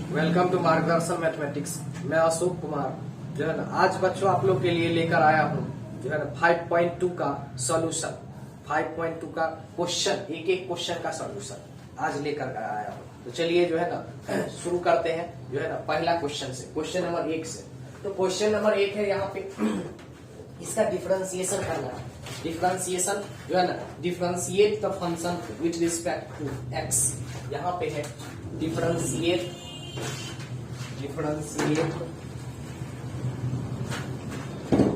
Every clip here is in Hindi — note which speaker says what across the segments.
Speaker 1: वेलकम टू मार्गदर्शन मैथमेटिक्स। मैं अशोक कुमार जो है ना आज बच्चों आप लोग के लिए लेकर आया हूँ जो है ना 5.2 का सॉल्यूशन। 5.2 का क्वेश्चन, एक एक क्वेश्चन का सॉल्यूशन आज लेकर आया हूँ। तो चलिए जो है ना शुरू करते हैं जो है ना पहला क्वेश्चन से, क्वेश्चन नंबर 1 से। तो क्वेश्चन नंबर 1 है यहाँ पे इसका डिफरेंशिएशन करना है। डिफरेंशिएशन जो है ना, differentiate the function with respect to x. यहाँ पे है डिफरेंशिएट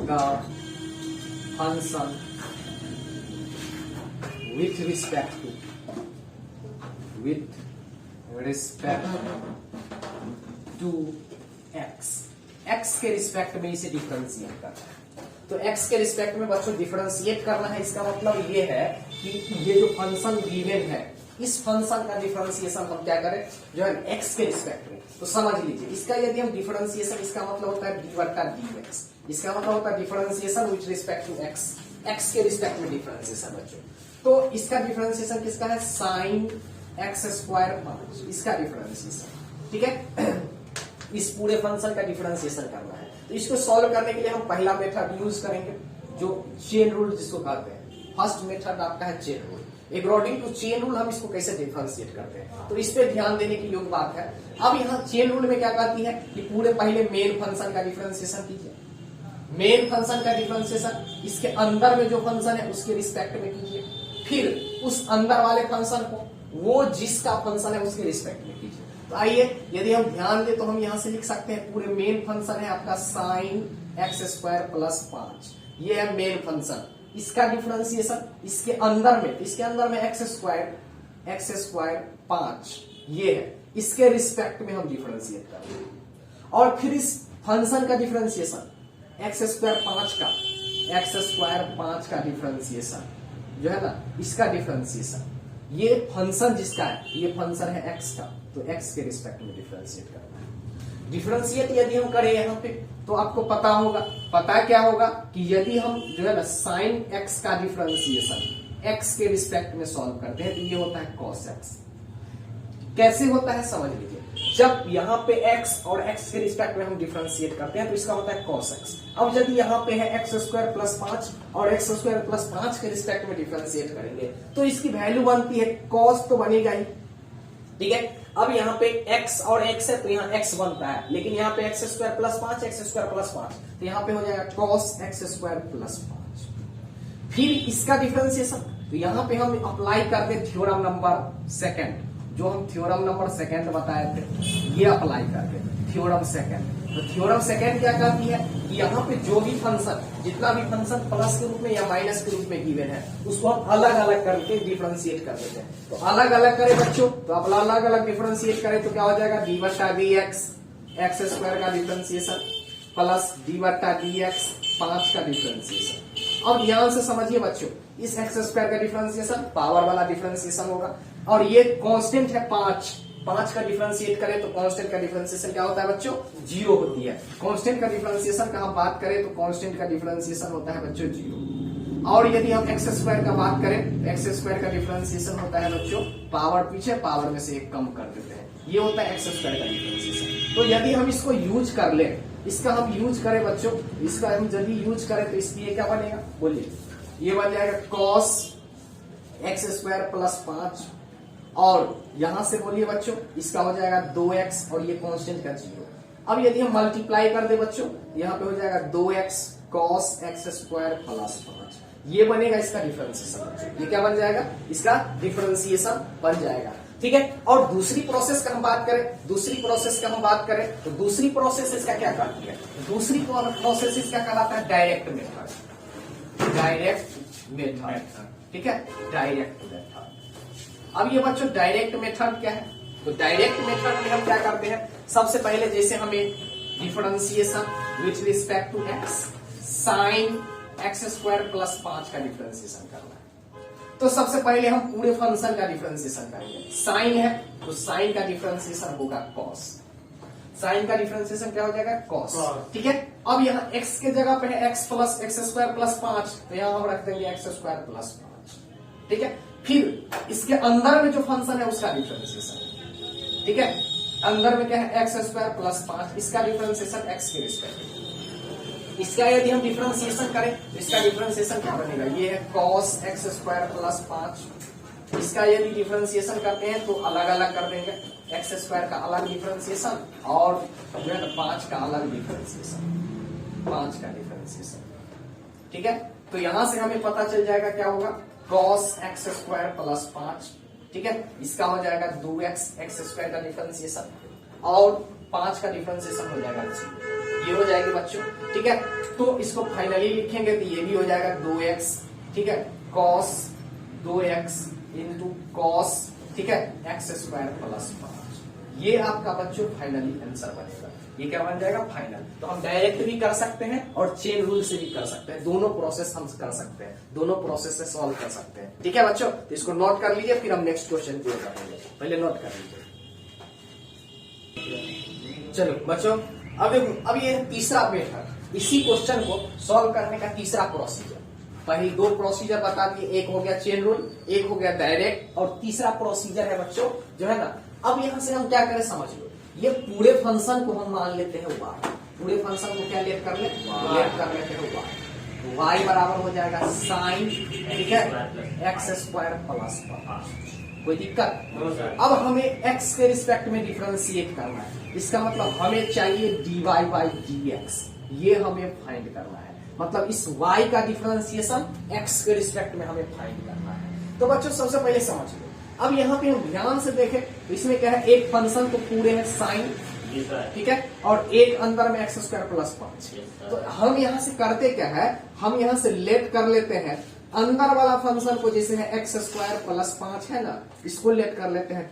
Speaker 1: the function with respect to x के रिस्पेक्ट में इसे डिफरेंशिएट करना है। तो x के रिस्पेक्ट में बच्चों डिफरेंशिएट करना है, इसका मतलब ये है कि ये जो फंक्शन गिवन है इस फंक्शन का डिफरेंशिएशन हम क्या करें जो है x के रिस्पेक्ट में। तो समझ लीजिए इसका यदि हम डिफरेंशिएशन, इसका मतलब होता है डी बटा dx, इसका मतलब होता है differentiation with respect to x के रिस्पेक्ट में डिफरेंशिएशन बच्चों। तो इसका डिफरेंशिएशन किसका है, साइन x स्क्वायर 5, इसका डिफरेंशिएशन। ठीक है, इस पूरे फंक्शन का डिफरेंशिएशन करना है। तो इसको सॉल्व करने के लिए हम पहला मेथड यूज करेंगे जो चेन रूल जिसको कहते हैं। फर्स्ट मेथड आपका है chain rule. According to chain rule हम इसको कैसे डिफरेंशिएट करते हैं, तो इस पे ध्यान देने की योग्य बात है। अब यहाँ चेन रूल में क्या कहती है कि पूरे पहले मेन फंक्शन का डिफरेंशिएशन कीजिए। मेन फंक्शन का डिफरेंशिएशन इसके अंदर में जो फंक्शन है उसके रिस्पेक्ट में कीजिए, फिर उस अंदर वाले फंक्शन को वो जिसका फंक्शन है उसके रिस्पेक्ट में कीजिए। तो आइए यदि हम ध्यान दें तो हम यहाँ से लिख सकते हैं पूरे मेन फंक्शन है आपका साइन x स्क्वायर प्लस 5, ये है मेन फंक्शन। इसका डिफरेंशिएशन इसके अंदर में x स्क्वायर 5 ये है, इसके रिस्पेक्ट में हम डिफरेंशिएट करेंगे। और फिर इस फंक्शन का डिफरेंशिएशन x स्क्वायर 5 का डिफरेंशिएशन जो है ना, इसका डिफरेंशिएशन ये फंक्शन जिसका है, ये फंक्शन है x का, तो x के रिस्पेक्ट में डिफरेंशिएट करना है। डिफरेंशिएट यदि हम करें यहाँ पे तो आपको पता क्या होगा कि यदि हम जो है ना साइन x का डिफरेंशिएशन x के रिस्पेक्ट में सॉल्व करते हैं तो ये होता है cos x। कैसे होता है समझ लीजिए, जब यहाँ पे x और x के रिस्पेक्ट में हम डिफरेंशिएट करते हैं तो इसका होता है cos x। अब यदि यहाँ पे है x स्क्वायर प्लस 5 और x स्क्वायर प्लस 5 के रिस्पेक्ट में डिफरेंशिएट करेंगे तो इसकी वैल्यू बनती है cos, तो बनेगा ही। ठीक है, अब यहाँ पे x और x है तो यहाँ x बनता है, लेकिन यहाँ पे x square plus 5 x square plus 5 तो यहाँ पे हो जाएगा cos x स्क्वायर प्लस 5। फिर इसका डिफरेंशिएशन, तो यहाँ पे हम अप्लाई करते थ्योरम नंबर सेकंड, जो हम थ्योरम नंबर सेकंड बताए थे, ये अप्लाई करते थ्योरम सेकंड। तो थ्योरम सेकंड क्या कहती है कि यहाँ पे जो भी फंक्शन, जितना भी फंक्शन प्लस के रूप में या माइनस के रूप में गिवन है उसको हम अलग अलग करके डिफरेंशिएट कर देते हैं। तो अलग अलग करें बच्चों, तो अब अलग अलग डिफरेंशिएट करें तो क्या हो जाएगा, डी बटा डी एक्स स्क्वायर का डिफरेंशिएशन प्लस डी बटा डी एक्स 5 का डिफरेंशिएशन। अब ध्यान से समझिए बच्चों, इस एक्स स्क्वायर का डिफरेंशिएशन पावर वाला डिफरेंशिएशन होगा और ये कांस्टेंट है 5 का डिफरेंशिएट करें तो कांस्टेंट का डिफरेंशिएशन क्या होता है बच्चों, 0 होती है। कांस्टेंट का डिफरेंशिएशन का हम बात करें तो कांस्टेंट का डिफरेंशिएशन होता है बच्चों 0। और यदि हम एक्स स्क्वायर का बात करें, एक्स स्क्वायर का डिफरेंशिएशन होता है बच्चों पावर, पीछे पावर में से 1 कम कर देते हैं, ये होता है एक्स स्क्वायर का डिफरेंशिएशन। तो यदि हम इसको यूज कर ले, इसका हम यूज करें बच्चों, इसका हम यदि यूज करें तो इसलिए क्या बनेगा बोलिए, ये बन जाएगा cos x स्क्वायर प्लस 5 और यहां से बोलिए बच्चों इसका हो जाएगा 2x और ये कांस्टेंट का 0। अब यदि हम मल्टीप्लाई कर दे बच्चों, यहाँ पे हो जाएगा 2x cos x square plus 5, ये बनेगा इसका डिफरेंशिएशन। ये क्या बन जाएगा, इसका डिफरेंशिएशन बन जाएगा। ठीक है, और दूसरी प्रोसेस का हम बात करें तो दूसरी प्रोसेस इसका क्या कहती है, दूसरी प्रोसेस इसका कहलाता है डायरेक्ट मेथड। ठीक है, डायरेक्ट मेथड। अब ये बच्चों डायरेक्ट मेथड क्या है, तो डायरेक्ट मेथड में हम क्या करते हैं, सबसे पहले जैसे हमें differentiation with respect to x sine x square plus 5 का डिफरेंशिएशन करना है, तो सबसे पहले हम पूरे फंक्शन का डिफरेंशिएशन करेंगे। साइन है तो साइन का डिफरेंशिएशन होगा cos, साइन का डिफरेंशिएशन क्या हो जाएगा cos। ठीक है, अब यहाँ x के जगह पे है x plus x square plus 5 तो यहाँ हम रख देंगे x स्क्वायर प्लस 5। ठीक है, फिर इसके अंदर में जो फंक्शन है उसका डिफरेंशिएशन। ठीक है, अंदर में क्या है एक्स स्क्वायर प्लस 5, इसका डिफरेंशिएशन एक्स के रिस्पेक्ट में। इसका यदि हम डिफरेंशिएशन करें तो इसका डिफरेंशिएशन क्या बनेगा, ये है cos एक्स स्क्वायर प्लस 5। इसका यदि डिफरेंशिएशन करते हैं तो अलग अलग कर देंगे, एक्स स्क्वायर का अलग डिफरेंशिएशन और जो है ना 5 का अलग डिफरेंशिएशन, 5 का डिफरेंशिएशन। ठीक है, तो यहां से हमें पता चल जाएगा क्या होगा, cos एक्स स्क्वायर प्लस 5। ठीक है, इसका हो जाएगा 2x एक्स स्क्वायर का डिफरेंशिएशन और 5 का डिफरेंशिएशन हो जाएगा 0, ये हो जाएगी बच्चों। ठीक है, तो इसको फाइनली लिखेंगे तो ये भी हो जाएगा 2x, ठीक है, cos 2x इंटू cos, ठीक है, एक्स स्क्वायर प्लस 5। ये आपका बच्चों फाइनली आंसर बनेगा। ये क्या बन जाएगा, फाइनल। तो हम डायरेक्ट भी कर सकते हैं और चेन रूल से भी कर सकते हैं, दोनों प्रोसेस हम कर सकते हैं, दोनों प्रोसेस से सॉल्व कर सकते हैं। ठीक है बच्चों, तो इसको नोट कर लीजिए, फिर हम नेक्स्ट क्वेश्चन की ओर बढ़ेंगे। पहले नोट कर लीजिए। चलो बच्चों, अब ये तीसरा मेथड, इसी क्वेश्चन को सॉल्व करने का तीसरा प्रोसीजर। पहले 2 प्रोसीजर बता दिए, एक हो गया चेन रूल, एक हो गया डायरेक्ट, और तीसरा प्रोसीजर है बच्चों जो है ना, अब यहां से हम क्या करें समझ लो। ये पूरे फंक्शन को हम मान लेते हैं y, पूरे फंक्शन को क्या लेट कर लेते हैं y, y बराबर हो जाएगा साइन, ठीक है, एक्स स्क्वायर प्लस 5। कोई दिक्कत? अब हमें x के रिस्पेक्ट में डिफरेंशिएट करना है, इसका मतलब हमें चाहिए dy बाई dx, ये हमें फाइंड करना है। मतलब इस y का डिफरेंशिएशन x के रिस्पेक्ट में हमें फाइंड करना है। तो बच्चों सबसे पहले समझ लो, अब यहाँ पे हम ध्यान से देखें तो इसमें क्या है, एक फंक्शन तो पूरे है साइन, ठीक है, और एक अंदर में एक्स स्क्वायर प्लस 5। तो हम यहाँ से करते क्या है, हम यहाँ से लेट कर लेते हैं अंदर वाला फंक्शन को, जैसे है एक्स स्क्वायर प्लस 5 है ना, इसको लेट कर लेते हैं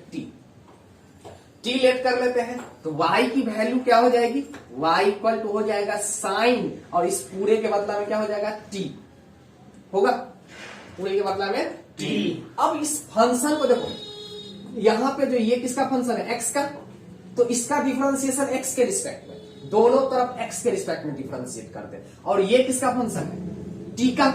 Speaker 1: टी लेट कर लेते हैं, तो y की वैल्यू क्या हो जाएगी, y इक्वल टू हो जाएगा साइन, और इस पूरे के बदला में क्या हो जाएगा, t होगा, पूरे के बदला में t। अब इस फंक्शन को देखो, यहां पे जो ये किसका फंक्शन है, x का, तो इसका डिफरेंशिएशन x के रिस्पेक्ट में, दोनों तरफ x के रिस्पेक्ट में डिफरेंशिएट करते हैं। और ये किसका फंक्शन है, t का,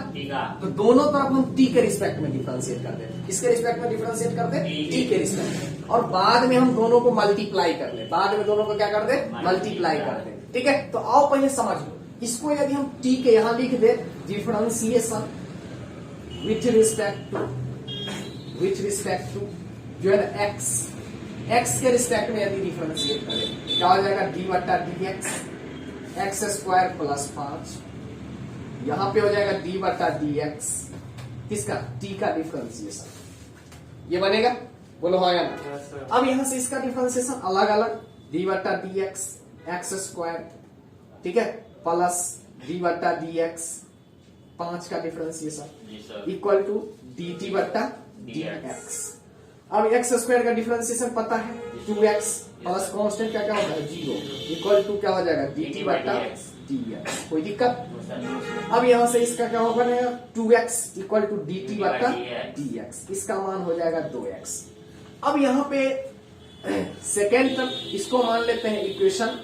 Speaker 1: तो दोनों तरफ हम t के रिस्पेक्ट में डिफरेंशिएट करते हैं। किसके रिस्पेक्ट में डिफरेंशिएट करते हैं, t के रिस्पेक्ट में, और बाद में हम दोनों को मल्टीप्लाई कर ले, बाद में दोनों को क्या कर दे, मल्टीप्लाई कर दे। ठीक है, तो आओ पहले समझ लो, इसको यदि हम t के यहां लिख दे, डिफरेंशिएशन विथ रिस्पेक्ट टू जो है ना x के रिस्पेक्ट में यदि डिफरेंशिएट करें, क्या हो जाएगा, डी बट्टा डी एक्स स्क्वायर प्लस 5, यहां पे हो जाएगा डी बट्टा डी एक्स, किसका, t का डिफरेंशिएशन, ये बनेगा, बोलो हाँ या ना। अब यहां से इसका डिफरेंशिएशन अलग अलग, डी बट्टा डी एक्स स्क्वायर, ठीक है, प्लस डी बट्टा डी एक्स 5 का differentiation equal to d t बट्टा डी एक्स। अब एक्स स्क्वायर का डिफरेंशिएशन पता है, 2x प्लस कांस्टेंट क्या क्या होता है, 0 इक्वल टू क्या हो जाएगा, डी टी बट्टा डी एक्स। कोई दिक्कत? अब यहां से इसका क्या होगा, 2x equal to d t बट्टा डी एक्स, इसका मान हो जाएगा 2x। अब यहां पे सेकेंड टर्म, इसको मान लेते हैं इक्वेशन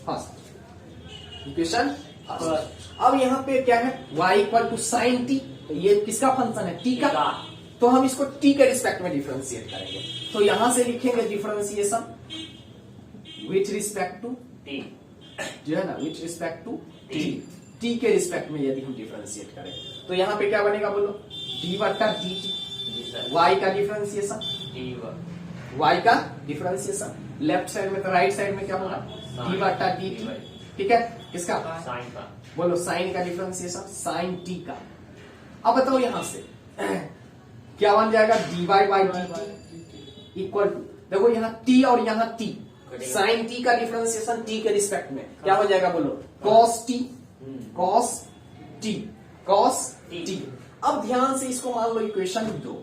Speaker 1: फर्स्ट, इक्वेशन फर्स्ट। अब यहाँ पे क्या है, y equal to sine t, तो ये किसका फंक्शन है, t का, तो हम इसको t के रिस्पेक्ट में डिफरेंशिएट करेंगे। तो यहां से लिखेंगे differentiation with respect to t, जो है ना, विथ रिस्पेक्ट टू t के रिस्पेक्ट में यदि हम डिफरेंशिएट करें, तो यहाँ पे क्या बनेगा, बोलो, d बट्टा dt, y का डिफरेंशिएशन, y का डिफरेंशिएशन, लेफ्ट साइड में तो राइट साइड में क्या होगा, d बट्टा dt, ठीक है, किसका, साइन का, बोलो साइन का डिफरेंशिएशन, साइन t का। अब बताओ यहां से क्या बन जाएगा, dy by dt equal to, देखो यहाँ t और यहाँ t, साइन t का डिफरेंशिएशन t के रिस्पेक्ट में क्या हो जाएगा, बोलो, cos t, cos t, cos t। अब ध्यान से इसको मान लो इक्वेशन 2।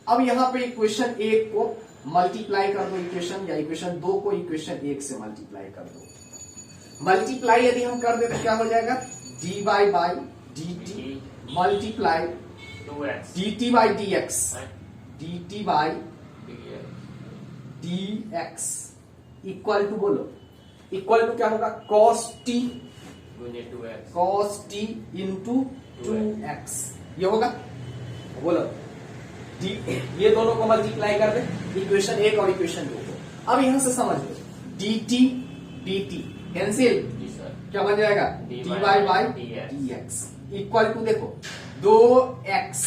Speaker 1: अब यहाँ पे इक्वेशन 1 को मल्टीप्लाई कर दो इक्वेशन, या इक्वेशन 2 को इक्वेशन 1 से मल्टीप्लाई कर दो। मल्टीप्लाई यदि हम कर दे तो क्या हो जाएगा, dy by dt multiply dt by dx, dt by dx equal to, बोलो, इक्वल टू क्या होगा, cos t इंटू 2x, ये होगा, बोलो, ये दोनों को मल्टीप्लाई कर दे, इक्वेशन 1 और इक्वेशन 2 को। अब यहां से समझ लो dt dt कैंसिल, क्या बन जाएगा dy by dx equal to देखो 2x,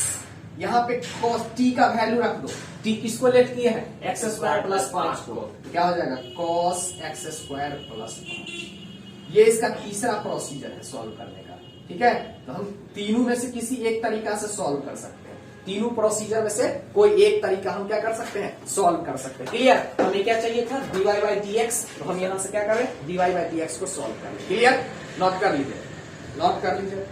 Speaker 1: यहाँ पे cos t का वैल्यू रख दो, t किसको लेट किए हैं एक्स स्क्वायर प्लस 5 को, तो क्या हो जाएगा cos x स्क्वायर प्लस 5। ये इसका तीसरा प्रोसीजर है सॉल्व करने का, ठीक है। तो हम तीनों में से किसी एक तरीका से सॉल्व कर सकते हैं, तीनों प्रोसीजर में से कोई एक तरीका हम क्या कर सकते हैं सॉल्व कर सकते हैं। क्लियर, हमें क्या चाहिए था dy बाई dx, तो हम यहां से क्या करें dy बाई dx को सॉल्व करें। क्लियर, नोट कर लीजिए, नोट कर लीजिए।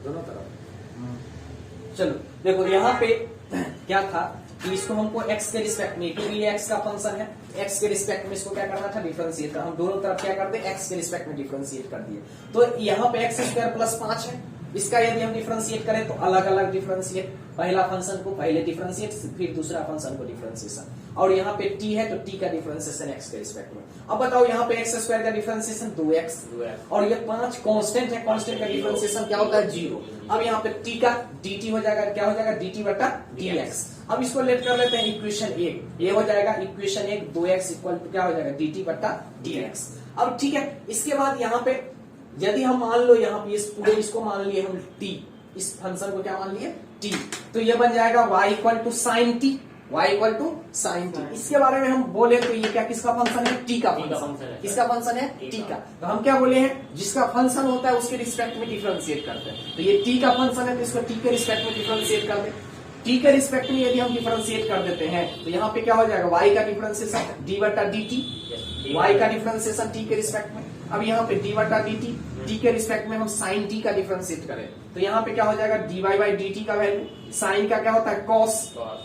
Speaker 1: दोनों तरफ चलो देखो यहाँ पे क्या था कि इसको हमको x के रिस्पेक्ट में, क्योंकि ये x का फंक्शन है, x के रिस्पेक्ट में इसको क्या करना था डिफरेंशिएट करना, हम दोनों तरफ क्या कर दे x के रिस्पेक्ट में डिफरेंशिएट कर दिए। तो यहाँ पे x स्क्वायर प्लस 5 है, इसका यदि हम डिफरेंशिएट करें तो अलग अलग डिफरेंशिएट, पहला फंक्शन को पहले डिफरेंशिएट फिर दूसरा फंक्शन को डिफरेंशिएशन, और यहाँ पे t है तो t का डिफरेंशिएशन x के रिस्पेक्ट में। अब बताओ यहाँ पे x स्क्वायर का डिफरेंशिएशन 2x और ये 5 कांस्टेंट है, कांस्टेंट का डिफरेंशिएशन क्या होता है 0। अब यहाँ पे t का dt हो जाएगा, क्या हो जाएगा dt बटा dx। अब इसको लेट कर लेते हैं इक्वेशन 1, ये हो जाएगा इक्वेशन 1 2x इक्वल टू क्या हो जाएगा dt बटा dx। अब ठीक है, इसके बाद यहाँ पे यदि हम मान लो यहाँ पे इस पूरे इसको मान लिए हम t, इस फंक्शन को क्या मान लिए t, तो ये बन जाएगा y equal to sine t, y equal to sine t। इसके बारे में हम बोले तो ये क्या किसका फंक्शन है t का फंक्शन, किसका फंक्शन है t का। तो हम क्या बोले हैं जिसका फंक्शन होता है उसके रिस्पेक्ट में डिफरेंशिएट करते हैं, तो ये t का फंक्शन है तो इसको t के रिस्पेक्ट में डिफरेंशिएट कर दे। t के रिस्पेक्ट में यदि हम डिफरेंशिएट कर देते हैं तो यहाँ पे क्या हो जाएगा y का डिफरेंशिएशन d बटा dt, y का डिफरेंशिएशन t के रिस्पेक्ट में। अब यहाँ पे d बटा dt, t के रिस्पेक्ट में हम साइन t का डिफरेंशिएट करें तो यहाँ पे क्या हो जाएगा dy बाई dt का वैल्यू, साइन का क्या होता है cos,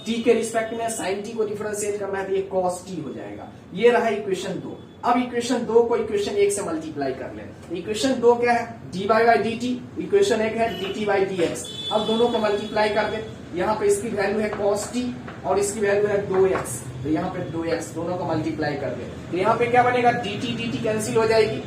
Speaker 1: t के रिस्पेक्ट में साइन t को डिफरेंशिएट करना है तो ये cos t हो जाएगा। ये रहा इक्वेशन 2। अब इक्वेशन 2 को इक्वेशन 1 से मल्टीप्लाई कर लें। इक्वेशन 2 क्या है dy बाई dt, इक्वेशन 1 है dt बाई dx। अब दोनों को मल्टीप्लाई कर दे, यहाँ पे इसकी वैल्यू है cos t और इसकी वैल्यू है 2x, तो यहाँ पे 2x दोनों को मल्टीप्लाई कर दे तो यहाँ पे क्या बनेगा dt dt कैंसिल हो जाएगी,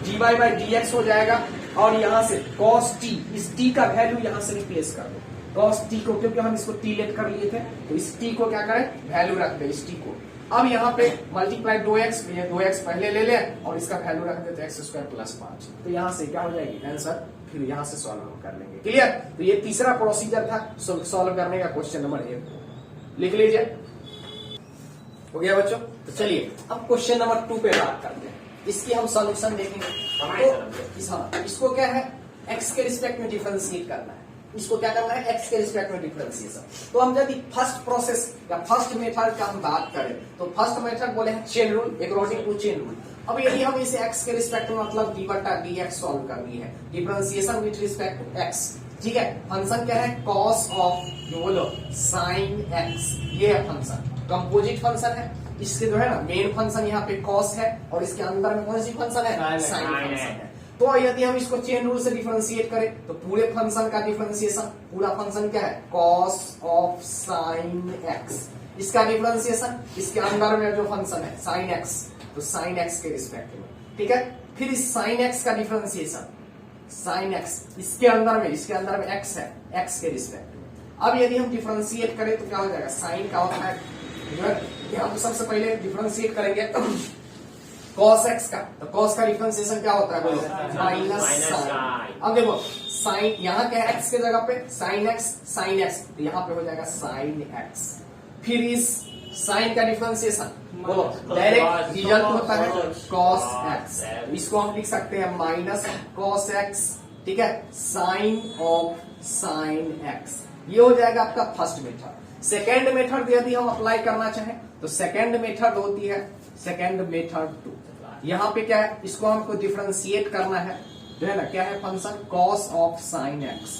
Speaker 1: dy बाई dx हो जाएगा, और यहाँ से cos t, इस t का वैल्यू यहाँ से रिप्लेस कर दो, cos t को, क्योंकि हम इसको t लेट कर लिए थे तो इस t को क्या करें वैल्यू रख दे इस t को। अब यहाँ पे मल्टीप्लाई 2x, ये 2x पहले ले ले और इसका वैल्यू रख देते x स्क्वायर प्लस 5, तो यहाँ से क्या हो जाएगी आंसर, फिर यहाँ से सॉल्व कर लेंगे। क्लियर, तो ये तीसरा प्रोसीजर था सॉल्व करने का क्वेश्चन नंबर 1 को लिख लीजिए। हो गया बच्चों, तो चलिए अब क्वेश्चन नंबर 2 पे बात करते हैं, इसकी हम सॉल्यूशन देखेंगे। तो इसको क्या है x के रिस्पेक्ट में डिफरेंशिएट करना है, इसको क्या करना है x के रिस्पेक्ट में डिफरेंशिएशन। तो हम यदि फर्स्ट प्रोसेस या फर्स्ट मेथड का हम बात करें तो फर्स्ट मेथड बोले हैं chain rule, according to chain rule. अब यदि हम इसे x के रिस्पेक्ट में मतलब d बटा dx सॉल्व करनी है, differentiation with respect to x, ठीक है। फंक्शन क्या है cos ऑफ, जो बोलो sin x, ये है फंक्शन, कंपोजिट फंक्शन है। इसके जो है ना मेन फंक्शन यहाँ पे cos है और इसके अंदर में कौन सी फंक्शन है sin फंक्शन है। तो यदि हम इसको चेन रूल से डिफरेंशिएट करें तो पूरे फंक्शन का डिफरेंशिएशन, पूरा फंक्शन क्या है cos ऑफ sin x, इसका डिफरेंशिएशन इसके अंदर में जो फंक्शन है sin x, तो sin x के रिस्पेक्ट में, ठीक है। फिर इस sin x का डिफरेंशिएशन sin x, इसके अंदर में x है x के रिस्पेक्ट में। अब यदि हम डिफरेंशिएट करें तो क्या हो जाएगा, sin का होता है हम सबसे पहले डिफरेंशिएट करेंगे cos x का, तो cos का डिफरेंशिएशन क्या होता है बोलो माइनस साइन। अब देखो साइन यहाँ क्या है x के जगह पे sin x, तो यहाँ पे हो जाएगा sin x। फिर इस साइन का डिफरेंशिएशन बोलो डायरेक्ट रिजल्ट होता है cos x, इसको हम लिख सकते हैं माइनस cos x, ठीक है, साइन ऑफ sin x। ये हो जाएगा आपका फर्स्ट मेथड। सेकेंड मेथड यदि हम अप्लाई करना चाहें तो सेकेंड मेथड होती है सेकेंड मेथड 2। यहाँ पे क्या है, इसको हमको डिफरेंशिएट करना है, जो है ना क्या है function cos of sin x,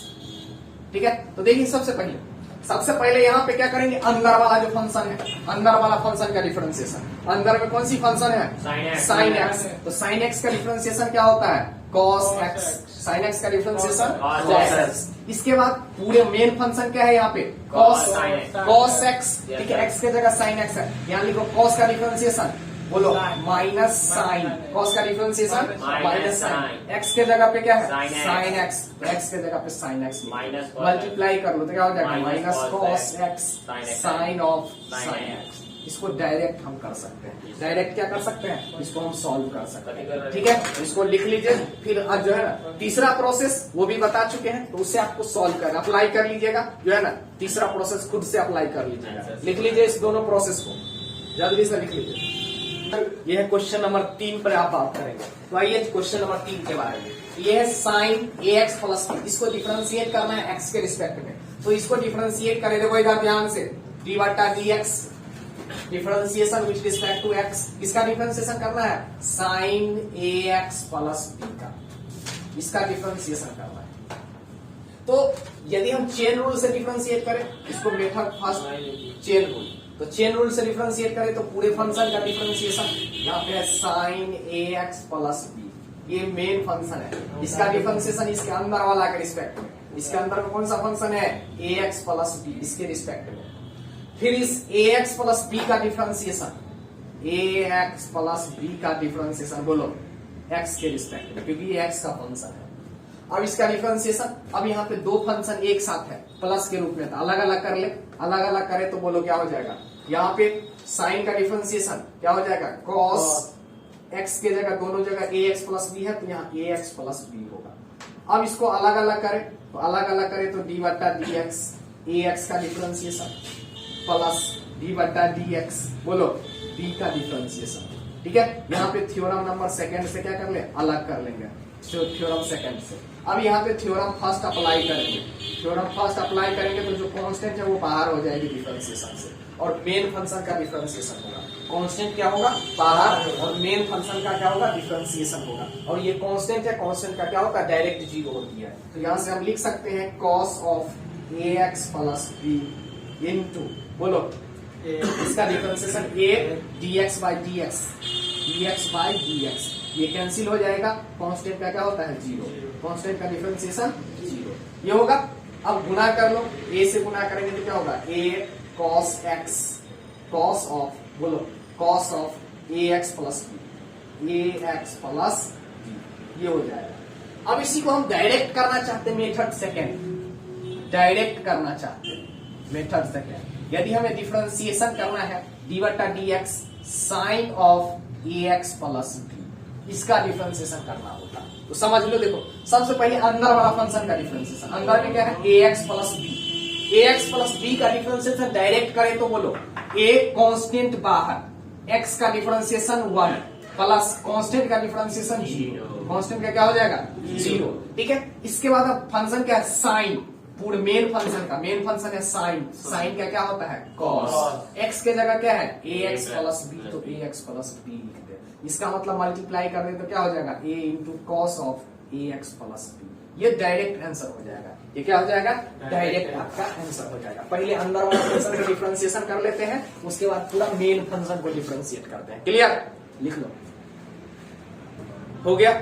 Speaker 1: ठीक है। तो देखिए सबसे पहले यहाँ पे क्या करेंगे, अंदर वाला जो फंक्शन है, अंदर वाला फंक्शन का डिफरेंशिएशन, अंदर में कौन सी फंक्शन है sin x, तो sin x का डिफरेंशिएशन क्या होता है cos x, sin x का डिफरेंशिएशन cos x। इसके बाद पूरे मेन फंक्शन क्या है यहाँ पे cos x, ठीक है, x के जगह sin x है, यहाँ लिखो cos का डिफरेंशिएशन बोलो माइनस साइन, कॉस का डिफरेंशिएशन माइनस साइन, एक्स के जगह पे क्या है साइन एक्स, एक्स के जगह पे साइन एक्स, मल्टीप्लाई कर लो तो क्या हो जाएगा minus cos x sine of sine x. इसको डायरेक्ट हम कर सकते हैं, डायरेक्ट क्या कर सकते हैं, इसको हम सॉल्व कर सकते हैं। ठीक है, इसको लिख लीजिए। फिर अब जो है ना तीसरा प्रोसेस वो भी बता चुके हैं, तो उससे आपको सॉल्व करना, अप्लाई कर लीजिएगा। जो है ना तीसरा प्रोसेस खुद से अप्लाई कर लीजिएगा। लिख लीजिए इस दोनों प्रोसेस को, जल्दी से लिख लीजिए। ये है क्वेश्चन नंबर 3 पर आप बात करेंगे। तो आइए क्वेश्चन नंबर 3 के बारे में। ये है sine a x plus B, इसको डिफरेंशिएट करना है एक्स के रिस्पेक्ट में। तो इसको डिफरेंशिएट करें, देखो इधर ध्यान से, डी बटा d x differentiation with respect to x, इसका डिफरेंशिएशन करना है sine a x plus b का, इसका डिफरेंशिएशन करना है। तो यदि हम चेन रूल से डिफरेंशिएट करें, इसको मेथड फर्स्ट चेन रूल, तो चेन रूल से डिफरेंशिएट करें तो पूरे फंक्शन का डिफरेंशिएशन यहाँ पे है sine a x plus b, ये मेन फंक्शन है, इसका डिफरेंशिएशन इसके अंदर वाला के रिस्पेक्ट में, इसके अंदर में कौन सा फंक्शन है ए एक्स प्लस बी, इसके रिस्पेक्ट में। फिर इस ए एक्स प्लस बी का डिफरेंशिएशन, ए एक्स प्लस बी का डिफरेंशिएशन बोलो एक्स के रिस्पेक्ट में, क्योंकि ये एक्स का फंक्शन है। अब इसका डिफरेंशिएशन, अब यहाँ पे दो फंक्शन एक साथ है प्लस के रूप में, था अलग अलग कर ले, अलग अलग करे तो बोलो क्या हो जाएगा, यहाँ पे साइन का डिफरेंशिएशन क्या हो जाएगा कॉस एक्स के जगह दोनों जगह ए एक्स प्लस बी है, तो यहाँ ए एक्स प्लस बी होगा। अब इसको अलग अलग करें, तो अलग अलग करें तो डी बटा डी एक्स, ए एक्स का डिफरेंशिएशन प्लस डी बटा डी एक्स बोलो बी का डिफरेंशिएशन। ठीक है, यहाँ पे थ्योरम नंबर सेकंड से क्या कर ले अलग कर लेंगे, थ्योरम सेकंड से। अब यहाँ पे थ्योरम फर्स्ट अप्लाई करेंगे, थ्योरम फर्स्ट अप्लाई करेंगे तो जो कांस्टेंट है वो बाहर हो जाएगी डिफरेंशिएशन से, और मेन फंक्शन का डिफरेंशिएशन होगा। कांस्टेंट क्या होगा बाहर, और मेन फंक्शन का क्या होगा डिफरेंशिएशन होगा। और ये कांस्टेंट है, कांस्टेंट का क्या होगा डायरेक्ट जीरो होती है। तो यहाँ से हम लिख सकते हैं cos of a x plus b into बोलो इसका differentiation a d x by d x, d x by d x, ये कैंसिल हो जाएगा, कांस्टेंट का क्या होता है जीरो, कांस्टेंट का डिफरेंशिएशन जीरो, ये होगा। अब गुना कर लो, ए से गुना करेंगे तो क्या होगा a cos x, cos of बोलो cos of a x plus b, a x plus b, ये हो जाएगा। अब इसी को हम डायरेक्ट करना चाहते हैं, मेथड सेकेंड, डायरेक्ट करना चाहते हैं मेथड सेकेंड। यदि हमें डिफरेंशिएशन करना है डी बटा d x sine of a x plus b, इसका डिफरेंशिएशन करना होगा। तो समझ लो, देखो सबसे पहले अंदर वाला फंक्शन का डिफरेंशिएशन, अंदर में क्या है ए x plus b, a x plus b का डिफरेंशिएशन डायरेक्ट करें तो बोलो ए कांस्टेंट बाहर, एक्स का डिफरेंशिएशन 1 प्लस कांस्टेंट का डिफरेंशिएशन 0, कांस्टेंट का क्या हो जाएगा 0। ठीक है, इसके बाद अब फंक्शन क्या है साइन, पूरे मेन फंक्शन का, मेन फंक्शन है साइन, साइन का क्या होता है कॉस, एक्स के जगह क्या है ए एक्स प्लस बी, तो ए एक्स प्लस बी लिख दे, इसका मतलब मल्टीप्लाई कर दे तो क्या हो जाएगा a into cos of a x plus b, ये डायरेक्ट आंसर हो जाएगा। ये क्या हो जाएगा डायरेक्ट आपका आंसर हो जाएगा। पहले अंदर वाला फंक्शन का डिफरेंशिएशन कर लेते हैं, उसके बाद पूरा मेन फंक्शन को डिफरेंशिएट करते हैं। क्लियर, लिख लो, हो गया।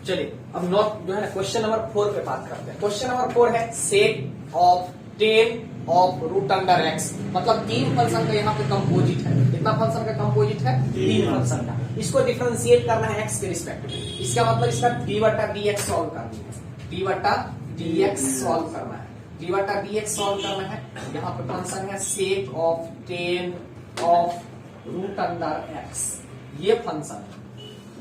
Speaker 1: चलिए अब नोट जो है ना क्वेश्चन नंबर 4 पे बात करते हैं। क्वेश्चन नंबर 4 है sec of tan of root under x, मतलब 3 फंक्शन का यहाँ पे कंपोजिट है। कितना फंक्शन का कंपोजिट है 3 फंक्शन का, इसको डिफरेंशिएट करना है एक्स के रिस्पेक्ट में। इसका मतलब इसका डी बटा डी एक्स सॉल्व करनी है, डी बटा डी एक्स सॉल्व करना है, डी बटा डी एक्स सॉल्व करना है। यहाँ पे फंक्शन है sec of tan of root under x, ये फंक्शन है।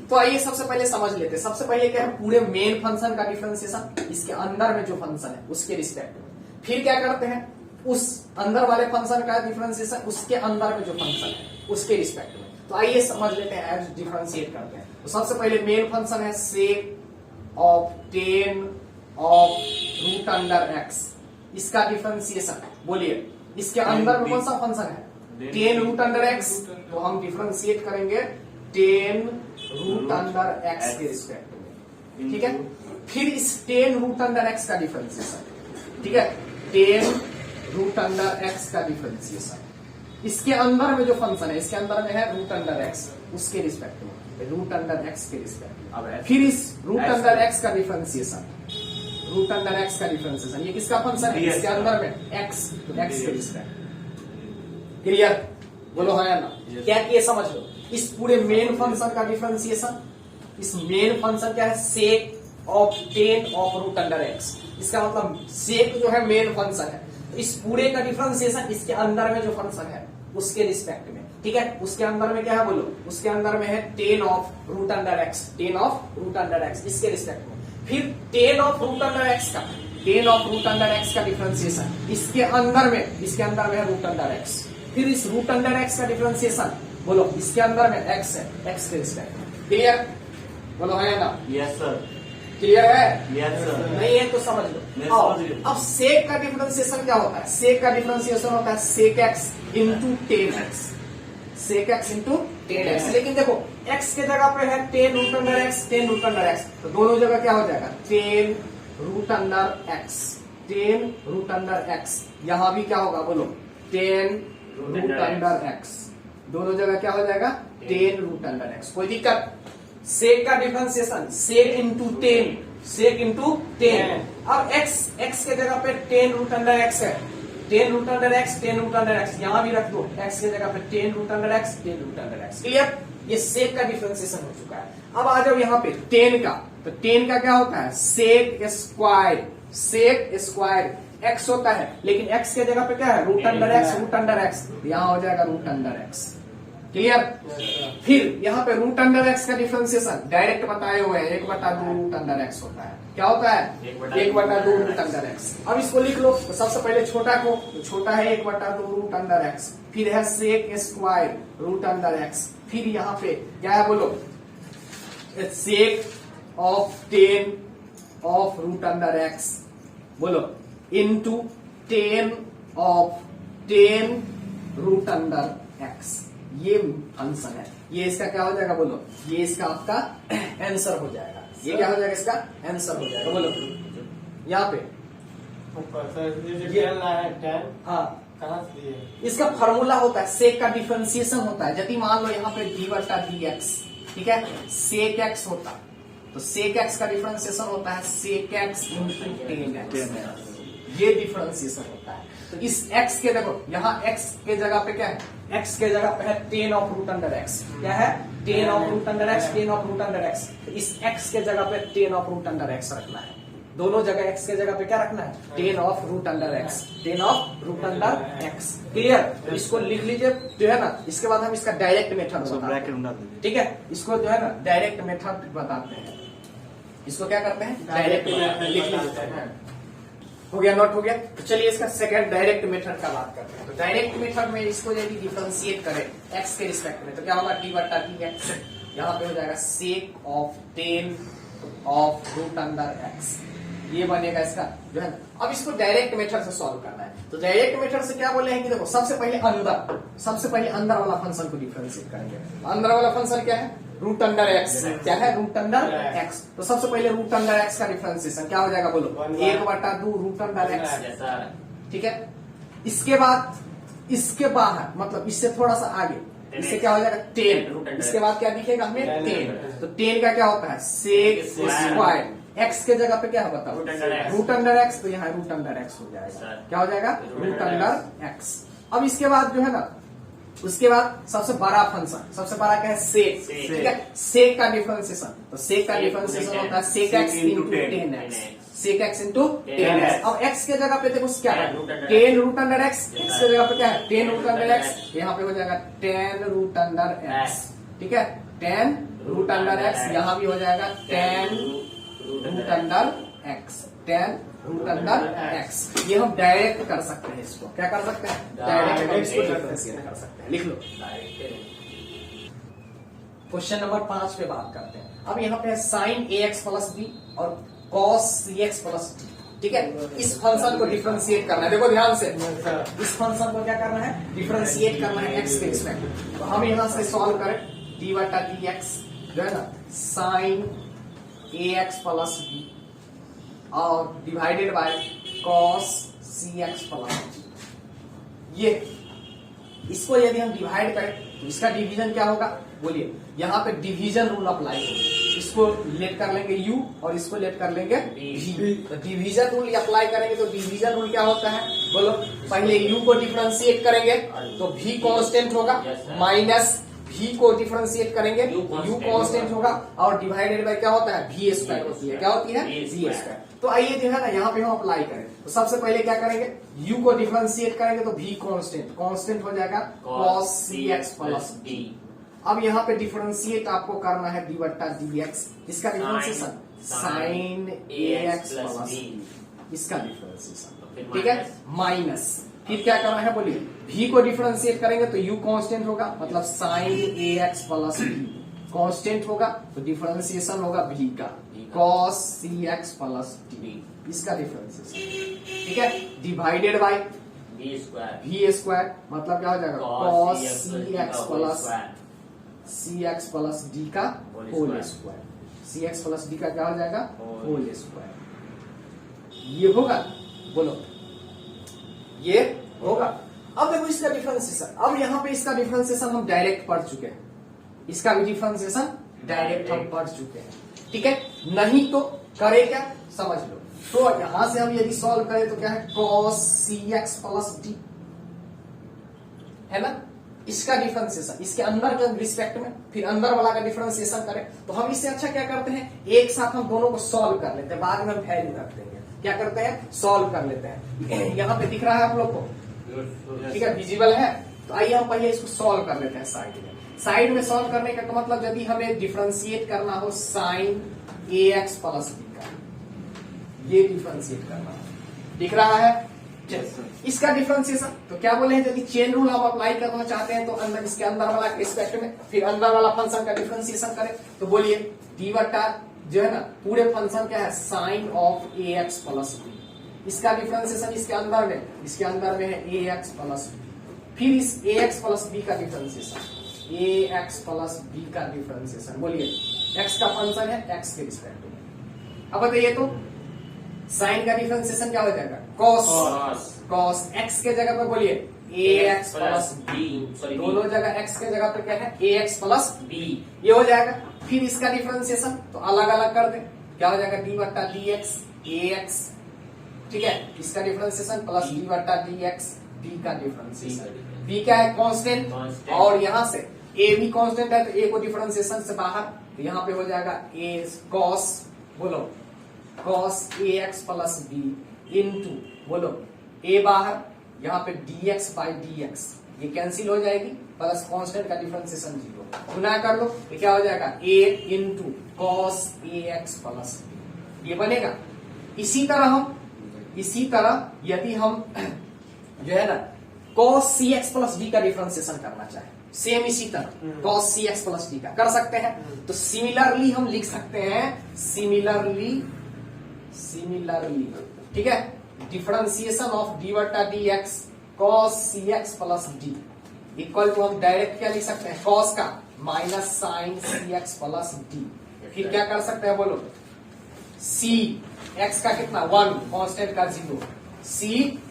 Speaker 1: तो आइए सबसे पहले समझ लेते हैं। सबसे पहले क्या है पूरे मेन फंक्शन का डिफरेंशिएशन, इसके अंदर में जो फंक्शन है उसके रिस्पेक्ट में। फिर क्या करते हैं उस अंदर वाले फंक्शन का डिफरेंशिएशन उसके अंदर में जो फंक्शन है उसके रिस्पेक्ट में। तो आइए समझ लेते हैं, एज डिफरेंशिएट करते हैं। तो सबसे पहले मेन फंक्शन है sec of tan of root under x, इसका डिफरेंशिएशन बोलिए इसके अंदर में कौन सा फंक्शन है टेन रूट अंडर एक्स, तो हम डिफरेंशिएट करेंगे टेन रूट अंडर एक्स के रिस्पेक्ट में। ठीक है, फिर इस टेन रूट अंडर एक्स का डिफरेंशिएशन, ठीक है, टेन रूट अंडर एक्स का डिफरेंशिएशन इसके अंदर में जो फंक्शन है इसके अंदर में है रूट अंडर एक्स, उसके रिस्पेक्ट में रूट अंडर एक्स के रिस्पेक्ट में। फिर इस रूट अंडर एक्स का डिफरेंशिएशन, रूट अंडर एक्स का डिफरेंशिएशन, ये किसका फंक्शन है इसके अंदर में एक्स, एक्स के रिस्पेक्ट। क्लियर, बोलो हाँ या ना, क्या किए समझ लो। इस पूरे मेन फंक्शन का डिफरेंशिएशन, इस मेन फंक्शन क्या है, sec of tan of root under x. इसका मतलब सेक जो है मेन फंक्शन है, तो इस पूरे का डिफरेंशिएशन इसके अंदर में जो फंक्शन है उसके रिस्पेक्ट में, ठीक है। उसके अंदर में क्या है बोलो, उसके अंदर में है tan of root under x, tan of root under x इसके रिस्पेक्ट में। फिर tan of root under x का, tan of root under x का डिफरेंशिएशन इसके अंदर में है रूट अंडर एक्स। फिर इस रूट अंडर एक्स का डिफरेंशिएशन बोलो इसके अंदर में एक्स है, एक्स के रिस्पेक्ट में। क्लियर बोलो, है ना?
Speaker 2: Yes sir.
Speaker 1: क्लियर है?
Speaker 2: Yes sir.
Speaker 1: नहीं है तो समझ लो। अब सेक का डिफरेंशिएशन क्या होता है, सेक का डिफरेंशिएशन होता है sec x into tan x, sec x into tan x. लेकिन देखो एक्स के जगह पे है tan root under x, tan root under x, तो दोनों जगह क्या हो जाएगा, tan root under x, tan root under x. यहां भी क्या होगा बोलो, टेन रूट अंडर एक्स, दोनों जगह क्या हो जाएगा, टेन रूट अंडर एक्स। कोई दिक्कत? सेक का differentiation sec into tan, sec into tan. अब एक्स के जगह पे टेन रूट अंडर एक्स है, tan root under x, tan root under x यहां भी रख दो, एक्स के जगह पे tan root under x, tan root under x. Clear? ये सेक का डिफरेंशिएशन हो चुका है। अब आ जाओ यहाँ पे टेन का, तो टेन का क्या होता है, sec square, sec square x होता है, लेकिन एक्स के जगह पे क्या है, root under x, root under x, यहां हो जाएगा रूट अंडर एक्स। क्लियर? फिर यहाँ पे रूट अंडर एक्स का डिफरेंशिएशन डायरेक्ट बताए हुए हैं, 1/2 रूट अंडर एक्स होता है। क्या होता है, 1/2 रूट अंडर एक्स। अब इसको लिख लो, तो सबसे पहले छोटा को, तो छोटा है 1/2 रूट अंडर एक्स, फिर है sec square root under x, फिर यहाँ पे क्या है बोलो, sec of tan of root under x बोलो into tan of tan root under x. ये फंक्शन है, ये इसका क्या हो जाएगा बोलो, ये इसका आपका आंसर हो जाएगा। ये क्या हो जाएगा, इसका आंसर हो जाएगा। बोलो यहाँ पे हाँ,
Speaker 3: कहाँ से दिए?
Speaker 1: इसका फॉर्मूला होता है, सेक का डिफरेंशिएशन होता है। यदि मान लो यहाँ पे d/dx, ठीक है, सेक एक्स होता, तो सेक एक्स का डिफरेंशिएशन होता है sec x into tan x, ये डिफरेंशिएशन होता है। तो इस x के देखो, यहाँ x के जगह पे क्या है, x के जगह पे है tan of root under x, क्या है, tan of root under x, tan of root under x. तो इस x के जगह पे tan of root under x रखना है, दोनों जगह x के जगह पे क्या रखना है, tan of root under x, tan of root under x. Clear? तो इसको लिख लीजिए, जो है ना, इसके बाद हम इसका डायरेक्ट मेथड बताते हैं, ठीक है। इसको जो है ना डायरेक्ट मेथड बताते हैं, इसको क्या करते हैं, डायरेक्ट मेथड लिख लीजिए। हो गया, नोट हो गया। तो चलिए इसका सेकंड डायरेक्ट मेथड का बात करते हैं। तो डायरेक्ट मेथड में इसको यदि डिफरेंशिएट करें x के रिस्पेक्ट में, तो क्या होगा, d/dx, यहाँ पे हो जाएगा sec of tan of root under x, ये बनेगा इसका, जो है ना। अब इसको डायरेक्ट मेथड से सॉल्व करना है, तो डायरेक्ट मेथड से क्या बोले हैं कि देखो, सबसे पहले अंदर वाला फंक्शन को डिफरेंशिएट करेंगे। अंदर वाला फंक्शन क्या है, रूट अंडर एक्स, क्या है, रूट अंडर एक्स। तो सबसे पहले रूट अंडर एक्स का डिफरेंशिएशन क्या हो जाएगा बोलो, 1/2 रूट अंडर एक्स, ठीक है। इसके बाद, इसके बाहर मतलब इससे थोड़ा सा आगे, इससे क्या हो जाएगा, टेन। इसके बाद क्या दिखेगा हमें, टेन। तो टेन का क्या होता है, सेक स्क्वायर, एक्स के जगह पे क्या है बताओ, रूट अंडर एक्स, तो यहाँ रूट अंडर एक्स हो जाएगा, क्या हो जाएगा, रूट अंडर एक्स। अब इसके बाद जो है ना, उसके बाद सबसे बड़ा फंक्शन, सबसे बड़ा क्या है, सेक, ठीक है। सेक का डिफरेंशिएशन, तो सेक का डिफरेंशिएशन होता है sec x into tan x, sec x into tan x. अब एक्स के जगह पे देखो क्या है, tan root under x, x के जगह पे क्या है, टेन रूट अंडर एक्स, यहाँ पे हो जाएगा टेन रूट अंडर एक्स, ठीक है, टेन रूट अंडर एक्स। यहाँ भी हो जाएगा tan root under x, tan root under x. ये हम डायरेक्ट कर सकते हैं, इसको क्या कर सकते हैं, डायरेक्ट हम इसको डिफरेंशिएट कर सकते हैं। लिख लो, क्वेश्चन नंबर 5 पे बात करते हैं। अब यहाँ पे साइन ax प्लस बी और कॉस cx प्लस डी, ठीक है। इस फंक्शन को डिफरेंशिएट करना है, देखो ध्यान से, इस फंक्शन को क्या करना है, डिफरेंशिएट करना है x के रिस्पेक्ट। तो हम यहाँ से सॉल्व करें, d/dx जो है ना, साइन ax प्लस बी और divided by cos cx plus D. ये इसको यदि हम डिवाइड करें तो इसका डिवीजन क्या होगा, बोलिए, यहाँ पे डिवीजन रूल अप्लाई होगा। इसको लेट कर लेंगे u और इसको लेट कर लेंगे v। तो डिवीजन रूल अप्लाई करेंगे तो डिवीजन रूल क्या होता है बोलो, पहले u को डिफरेंशिएट करेंगे तो v कांस्टेंट होगा, माइनस v को डिफरेंशिएट करेंगे
Speaker 2: u
Speaker 1: u कांस्टेंट होगा और डिवाइडेड बाय क्या होता है v स्क्वायर होती है, क्या होती है v स्क्वायर। तो आइए जो है ना यहाँ पे हम अप्लाई करें, तो सबसे पहले क्या करेंगे, u को डिफरेंशिएट करेंगे तो v कांस्टेंट हो जाएगा cos cx प्लस d। अब यहाँ पे डिफरेंशिएट आपको करना है d बट्टा dx, इसका differentiation sin ax plus d, इसका डिफरेंशिएशन, ठीक है, माइनस, फिर क्या करना है बोलिए, v को डिफरेंशिएट करेंगे तो u कांस्टेंट होगा, मतलब sin ax plus d constant होगा, तो डिफरेंशिएशन होगा v का cos cx प्लस d, इसका डिफरेंशिएशन, ठीक है, डिवाइडेड बाय v स्क्वायर, मतलब क्या हो जाएगा cos cx प्लस d का whole square, cx plus d का क्या हो जाएगा होल स्क्वायर, ये होगा, बोलो ये होगा। अब देखो इसका डिफरेंशिएशन, अब यहाँ पे इसका डिफरेंशिएशन हम डायरेक्ट पढ़ चुके हैं, इसका भी डिफरेंशिएशन डायरेक्ट हम पढ़ चुके हैं, ठीक है, नहीं तो करे क्या समझ लो। तो यहां से हम यदि सॉल्व करें तो क्या है cos cx प्लस d, है ना, इसका डिफरेंशिएशन इसके अंदर के रिस्पेक्ट में, फिर अंदर वाला का डिफरेंशिएशन करें, तो हम इससे अच्छा क्या करते हैं, एक साथ हम दोनों को सॉल्व कर लेते हैं, बाद में हम वैल्यू रख देंगे, क्या करते हैं सॉल्व कर लेते हैं। यहाँ पे दिख रहा है आप लोग को, ठीक है, विजिबल है, तो आइए हम पहले इसको सॉल्व कर लेते हैं साइड में सॉल्व करने का मतलब यदि हमें डिफरेंशिएट करना हो sin ax प्लस b का, ये डिफरेंशिएट करना है, दिख रहा है, इसका डिफरेंशिएशन, तो क्या बोले हैं, यदि चेन रूल हम अप्लाई करना चाहते हैं तो अंदर इसके अंदर वाला रिस्पेक्ट में, फिर अंदर वाला फंक्शन का डिफरेंशिएशन करें, तो बोलिए d बट्टा जो है ना पूरे फंक्शन क्या है sin of ax plus b, इसका डिफरेंशिएशन इसके अंदर में है ax प्लस b, फिर इस ax प्लस b का डिफरेंशिएशन ax प्लस b का डिफरेंशिएशन, बोलिए x का फंक्शन है x के रिस्पेक्ट में। अब बताइए तो साइन का डिफरेंशिएशन क्या हो जाएगा cos x के जगह पर बोलिए ax प्लस b, दोनों जगह x के जगह पर क्या है ax प्लस b, ये हो जाएगा। फिर इसका डिफरेंशिएशन तो अलग अलग कर दे, क्या हो जाएगा d बट्टा dx ax, ठीक है, इसका डिफरेंशिएशन प्लस d बट्टा dx b का डिफरेंशिएशन, b क्या है कांस्टेंट, और यहाँ से a भी कांस्टेंट है तो a को डिफरेंशिएशन से बाहर, तो यहाँ पे हो जाएगा a cos, बोलो cos ax plus b into, बोलो a बाहर, यहाँ पे dx बाई dx ये कैंसिल हो जाएगी, प्लस कांस्टेंट का डिफरेंशिएशन 0, गुना कर लो तो क्या हो जाएगा a into cos ax plus b, ये बनेगा। इसी तरह यदि हम जो है ना cos cx प्लस d का डिफरेंशिएशन करना चाहे, सेम इसी तरह cos cx प्लस d का कर सकते हैं, तो सिमिलरली हम लिख सकते हैं, सिमिलरली, ठीक है, डिफरेंशिएशन ऑफ d बटा dx cos cx plus d equal to हम डायरेक्ट क्या लिख सकते हैं, cos का minus sin cx plus d, फिर क्या कर सकते हैं बोलो, c x का कितना 1 कांस्टेंट का 0, c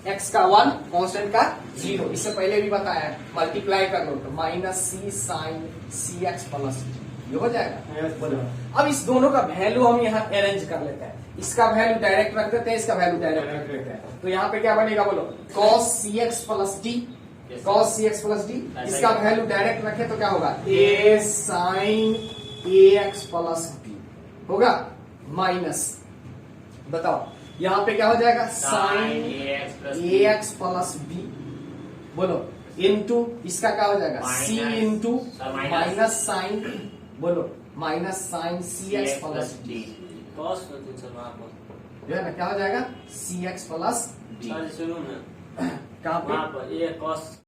Speaker 1: x का 1 कांस्टेंट का 0, इससे पहले भी बताया है, मल्टीप्लाई कर लो तो minus c sin cx plus d, ये हो जाएगा। अब इस दोनों का वैल्यू हम यहाँ अरेंज कर लेते हैं, इसका वैल्यू डायरेक्ट रख देते हैं, इसका वैल्यू डायरेक्ट रख देते हैं, तो यहाँ पे क्या बनेगा बोलो cos cx plus d, cos cx plus d, इसका वैल्यू डायरेक्ट रखे तो क्या होगा a sin ax plus b होगा, माइनस, बताओ यहाँ पे क्या हो जाएगा sin ax प्लस b, बोलो इंटू इसका क्या हो जाएगा c इंटू माइनस साइन, बोलो minus sine cx plus d, जो है ना क्या हो जाएगा cx प्लस d,
Speaker 2: सुनो ना
Speaker 1: कहाँ पे
Speaker 2: ये cos